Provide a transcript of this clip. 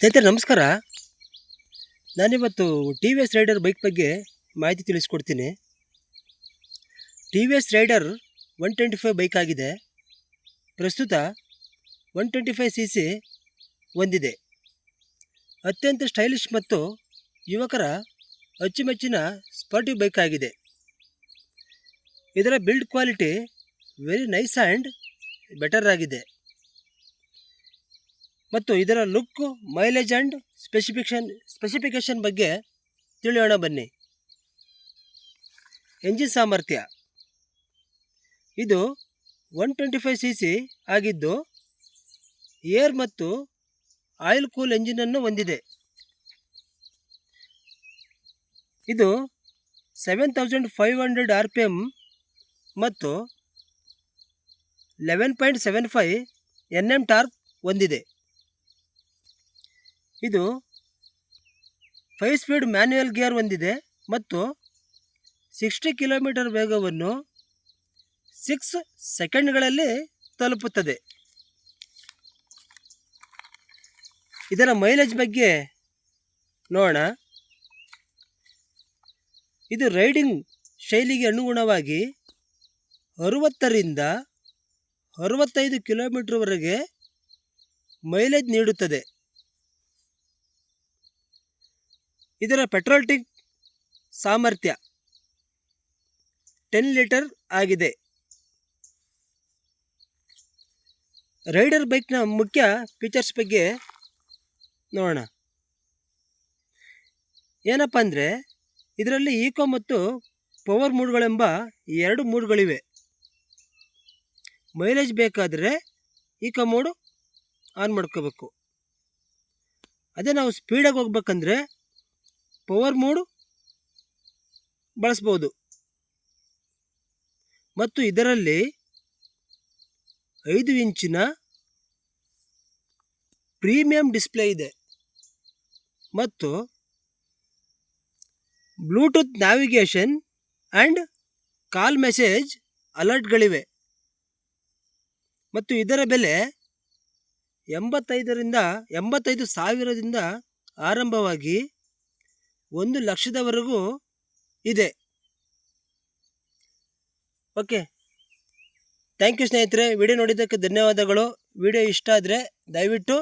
ಸ್ನೇಹಿತರೆ ನಮಸ್ಕಾರ. ನಾನಿವತ್ತು T V S rider bike ಬಗ್ಗೆ ಮಾಹಿತಿ ತಿಳಿಸ್ಕೊಡ್ತೀನಿ. T V S rider 125 bike ಆಗಿದೆ. ಪ್ರಸ್ತುತ 125 cc ಹೊಂದಿದೆ. ಅತ್ಯಂತ ಸ್ಟೈಲಿಶ್ ಮತ್ತು ಯುವಕರ ಅಚ್ಚುಮೆಚ್ಚಿನ ಸ್ಪೋರ್ಟಿವ್ ಬೈಕ್ ಆಗಿದೆ. ಇದರ build quality very nice and better ಆಗಿದೆ ಮತ್ತು ಇದರ ಲುಕ್, ಮೈಲೇಜ್ ಆ್ಯಂಡ್ ಸ್ಪೆಸಿಫಿಕೇಷನ್ ಬಗ್ಗೆ ತಿಳಿಯೋಣ ಬನ್ನಿ. ಎಂಜಿನ್ ಸಾಮರ್ಥ್ಯ ಇದು 125 cc ಆಗಿದ್ದು ಏರ್ ಮತ್ತು ಆಯಿಲ್ ಕೂಲ್ ಎಂಜಿನನ್ನು ಹೊಂದಿದೆ. ಇದು 7500 RPM ಮತ್ತು 11.75 Nm ಟಾರ್ಕ್ ಹೊಂದಿದೆ. ಇದು 5 ಸ್ಪೀಡ್ ಮ್ಯಾನ್ಯುಯಲ್ ಗೇರ್ ಹೊಂದಿದೆ ಮತ್ತು 60 km ವೇಗವನ್ನು 6 ಸೆಕೆಂಡ್ಗಳಲ್ಲಿ ತಲುಪುತ್ತದೆ. ಇದರ ಮೈಲೇಜ್ ಬಗ್ಗೆ ನೋಡೋಣ. ಇದು ರೈಡಿಂಗ್ ಶೈಲಿಗೆ ಅನುಗುಣವಾಗಿ 60 ರಿಂದ 65 km ಮೈಲೇಜ್ ನೀಡುತ್ತದೆ. ಇದರ ಪೆಟ್ರೋಲ್ ಟ್ಯಾಂಕ್ ಸಾಮರ್ಥ್ಯ 10 ಲೀಟರ್ ಆಗಿದೆ. ರೈಡರ್ ಬೈಕ್ನ ಮುಖ್ಯ ಫೀಚರ್ಸ್ ಬಗ್ಗೆ ನೋಡೋಣ. ಏನಪ್ಪ ಅಂದರೆ, ಇದರಲ್ಲಿ ಈಕೋ ಮತ್ತು ಪವರ್ ಮೋಡ್ಗಳೆಂಬ 2 ಮೋಡ್ಗಳಿವೆ. ಮೈಲೇಜ್ ಬೇಕಾದರೆ ಈಕೋ ಮೋಡು ಆನ್ ಮಾಡ್ಕೋಬೇಕು. ಅದೇ ನಾವು ಸ್ಪೀಡಾಗಿ ಹೋಗ್ಬೇಕಂದ್ರೆ ಪವರ್ ಮೋಡ್ ಬಳಸ್ಬೋದು. ಮತ್ತು ಇದರಲ್ಲಿ 5 ಇಂಚಿನ ಪ್ರೀಮಿಯಂ ಡಿಸ್ಪ್ಲೇ ಇದೆ ಮತ್ತು Bluetooth navigation and call message ಅಲರ್ಟ್ಗಳಿವೆ. ಮತ್ತು ಇದರ ಬೆಲೆ 85,000ದಿಂದ ಆರಂಭವಾಗಿ 1 ಲಕ್ಷದವರೆಗೂ ಇದೆ. ಓಕೆ, ಥ್ಯಾಂಕ್ ಯು ಸ್ನೇಹಿತರೆ. ವಿಡಿಯೋ ನೋಡಿದ್ದಕ್ಕೆ ಧನ್ಯವಾದಗಳು. ವಿಡಿಯೋ ಇಷ್ಟ ಆದರೆ ದಯವಿಟ್ಟು